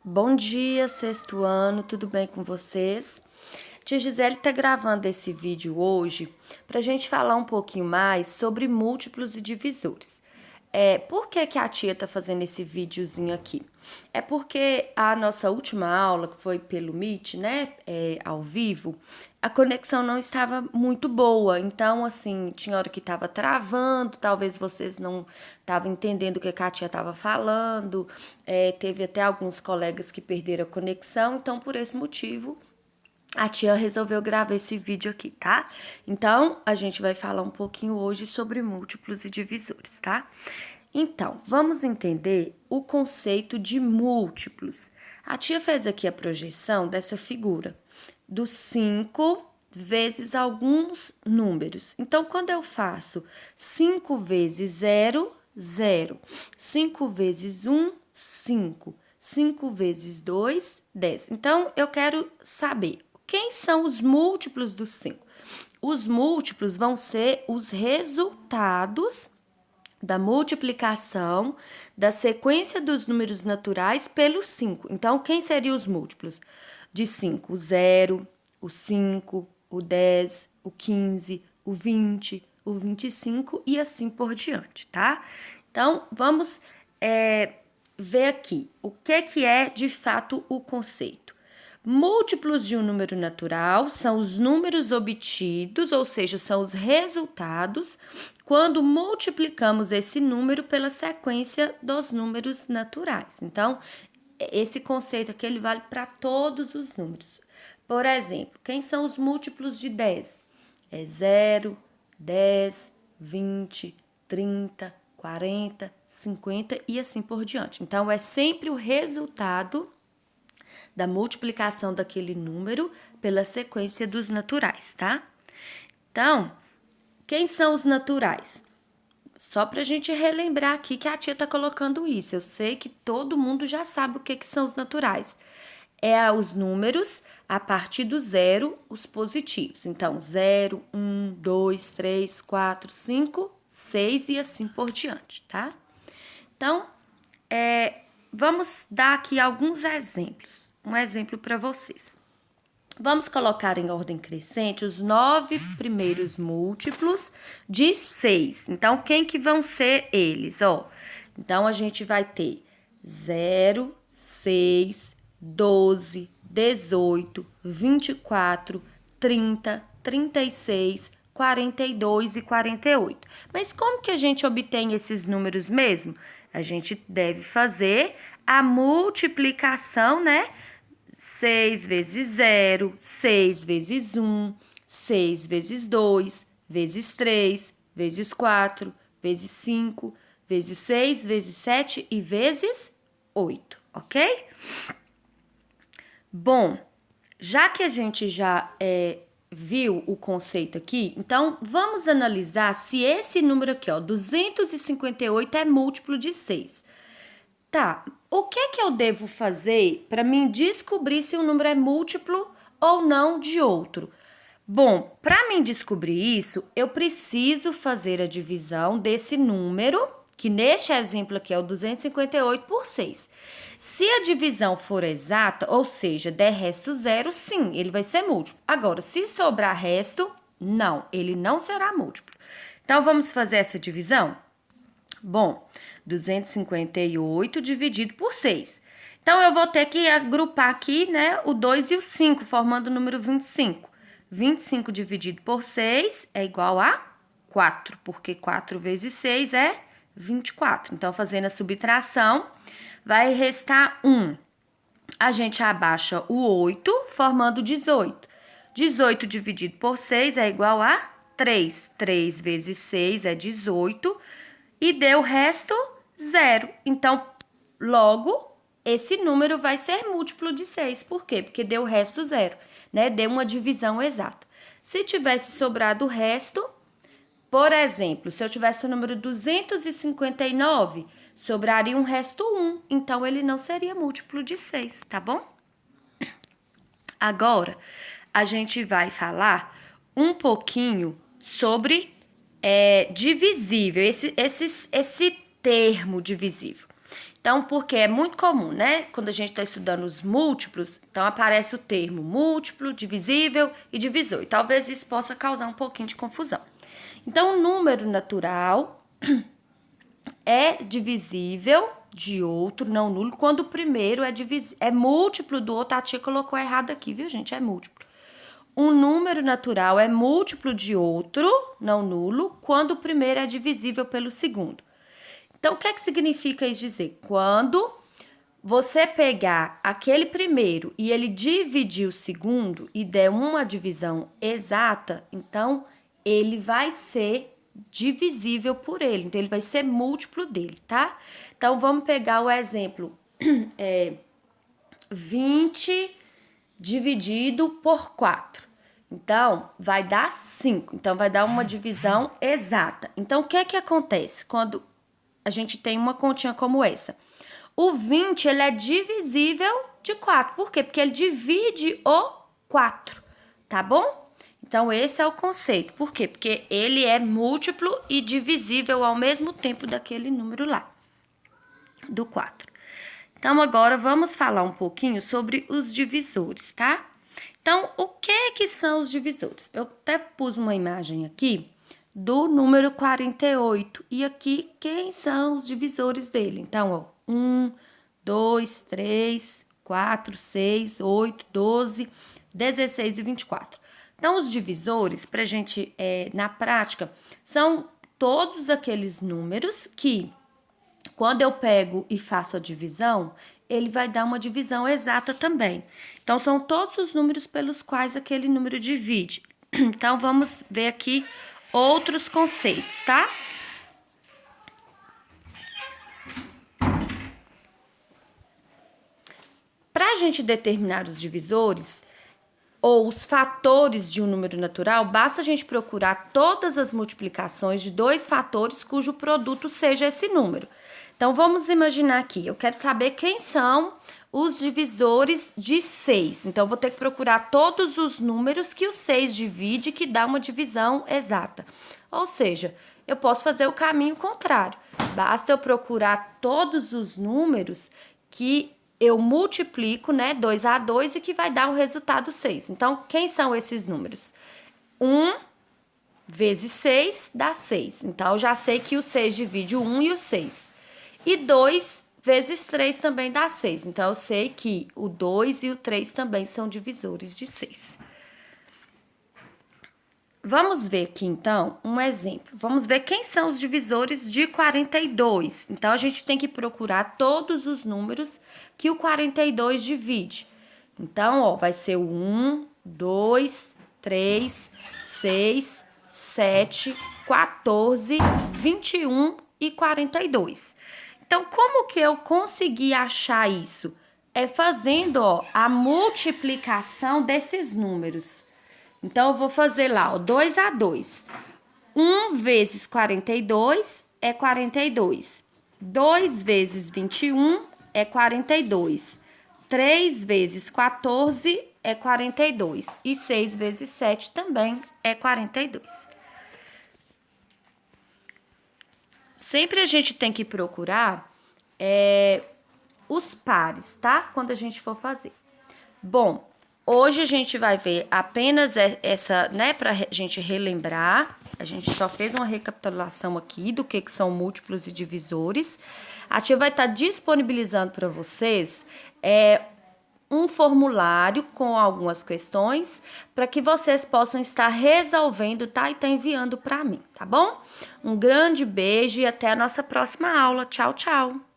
Bom dia, sexto ano, tudo bem com vocês? Tia Gisele está gravando esse vídeo hoje para a gente falar um pouquinho mais sobre múltiplos e divisores. Por que a tia está fazendo esse videozinho aqui? É porque a nossa última aula, que foi pelo Meet, né, ao vivo, a conexão não estava muito boa. Então, assim, tinha hora que estava travando, talvez vocês não estavam entendendo o que a tia estava falando. Teve até alguns colegas que perderam a conexão. Então, por esse motivo, a tia resolveu gravar esse vídeo aqui, tá? Então, a gente vai falar um pouquinho hoje sobre múltiplos e divisores, tá? Então, vamos entender o conceito de múltiplos. A tia fez aqui a projeção dessa figura do 5 vezes alguns números. Então, quando eu faço 5 vezes 0, 0. 5 vezes 1, 5. 5 vezes 2, 10. Então, eu quero saber quem são os múltiplos do 5. Os múltiplos vão ser os resultados da multiplicação da sequência dos números naturais pelos 5. Então, quem seriam os múltiplos de 5? O 0, o 5, o 10, o 15, o 20, o 25 e assim por diante, tá? Então, vamos ver aqui o que é de fato o conceito. Múltiplos de um número natural são os números obtidos, ou seja, são os resultados, quando multiplicamos esse número pela sequência dos números naturais. Então, esse conceito aqui ele vale para todos os números. Por exemplo, quem são os múltiplos de 10? É 0, 10, 20, 30, 40, 50 e assim por diante. Então, é sempre o resultado da multiplicação daquele número pela sequência dos naturais, tá? Então, quem são os naturais? Só para a gente relembrar aqui que a tia tá colocando isso. Eu sei que todo mundo já sabe o que são os naturais. Os números a partir do zero, os positivos. Então, 0, 1, 2, 3, 4, 5, 6 e assim por diante, tá? Então, vamos dar aqui alguns exemplos. Um exemplo para vocês. Vamos colocar em ordem crescente os 9 primeiros múltiplos de 6. Então, quem que vão ser eles? Então, a gente vai ter 0, 6, 12, 18, 24, 30, 36, 42 e 48. Mas como que a gente obtém esses números mesmo? A gente deve fazer a multiplicação, né? 6 vezes 0, 6 vezes 1, 6 vezes 2, vezes 3, vezes 4, vezes 5, vezes 6, vezes 7 e vezes 8, ok? Bom, já que a gente já viu o conceito aqui, então vamos analisar se esse número aqui, 258 é múltiplo de 6. Tá, o que eu devo fazer para mim descobrir se o número é múltiplo ou não de outro? Bom, para mim descobrir isso, eu preciso fazer a divisão desse número, que neste exemplo aqui é o 258 por 6. Se a divisão for exata, ou seja, der resto zero, sim, ele vai ser múltiplo. Agora, se sobrar resto, não, ele não será múltiplo. Então, vamos fazer essa divisão? Bom, 258 dividido por 6. Então, eu vou ter que agrupar aqui, né, o 2 e o 5, formando o número 25. 25 dividido por 6 é igual a 4, porque 4 vezes 6 é 24. Então, fazendo a subtração, vai restar 1. A gente abaixa o 8, formando 18. 18 dividido por 6 é igual a 3. 3 vezes 6 é 18. E deu o resto 0. Então, logo, esse número vai ser múltiplo de 6. Por quê? Porque deu o resto 0, né? Deu uma divisão exata. Se tivesse sobrado o resto, por exemplo, se eu tivesse o número 259, sobraria um resto 1. Então, ele não seria múltiplo de 6, tá bom? Agora, a gente vai falar um pouquinho sobre divisível, esse termo divisível. Então, porque é muito comum, né? Quando a gente está estudando os múltiplos, então aparece o termo múltiplo, divisível e divisor. E talvez isso possa causar um pouquinho de confusão. Então, o número natural é divisível de outro, não nulo, quando o primeiro é múltiplo do outro. A tia colocou errado aqui, viu, gente? É múltiplo. Um número natural é múltiplo de outro, não nulo, quando o primeiro é divisível pelo segundo. Então, o que é que significa isso dizer? Quando você pegar aquele primeiro e ele dividir o segundo e der uma divisão exata, então ele vai ser divisível por ele. Então, ele vai ser múltiplo dele, tá? Então, vamos pegar o exemplo 20 dividido por 4. Então, vai dar 5. Então, vai dar uma divisão exata. Então, o que é que acontece quando a gente tem uma continha como essa? O 20, ele é divisível de 4. Por quê? Porque ele divide o 4, tá bom? Então, esse é o conceito. Por quê? Porque ele é múltiplo e divisível ao mesmo tempo daquele número lá, do 4. Então, agora vamos falar um pouquinho sobre os divisores, tá? Então, o que são os divisores? Eu até pus uma imagem aqui do número 48. E aqui, quem são os divisores dele? Então, ó, 1, 2, 3, 4, 6, 8, 12, 16 e 24. Então, os divisores, pra gente, na prática, são todos aqueles números que, quando eu pego e faço a divisão, ele vai dar uma divisão exata também. Então, são todos os números pelos quais aquele número divide. Então, vamos ver aqui outros conceitos, tá? Para a gente determinar os divisores ou os fatores de um número natural, basta a gente procurar todas as multiplicações de dois fatores cujo produto seja esse número. Então, vamos imaginar aqui, eu quero saber quem são os divisores de 6. Então, eu vou ter que procurar todos os números que o 6 divide, que dá uma divisão exata. Ou seja, eu posso fazer o caminho contrário. Basta eu procurar todos os números que eu multiplico, né, 2 a 2 e que vai dar o resultado 6. Então, quem são esses números? 1 vezes 6 dá 6. Então, eu já sei que o 6 divide o 1 e o 6. E 2 vezes 3 também dá 6. Então, eu sei que o 2 e o 3 também são divisores de 6. Vamos ver aqui, então, um exemplo. Vamos ver quem são os divisores de 42. Então, a gente tem que procurar todos os números que o 42 divide. Então, ó, vai ser o 1, 2, 3, 6, 7, 14, 21 e 42. Então, como que eu consegui achar isso? É fazendo, ó, a multiplicação desses números. Então, eu vou fazer lá, ó, 2 a 2. 1 vezes 42 é 42. 2 vezes 21 é 42. 3 vezes 14 é 42. E 6 vezes 7 também é 42. Sempre a gente tem que procurar os pares, tá? Quando a gente for fazer. Bom, hoje a gente vai ver apenas essa, né, pra gente relembrar. A gente só fez uma recapitulação aqui do que são múltiplos e divisores. A tia vai estar disponibilizando para vocês um formulário com algumas questões para que vocês possam estar resolvendo, tá? E tá enviando para mim, tá bom? Um grande beijo e até a nossa próxima aula. Tchau, tchau!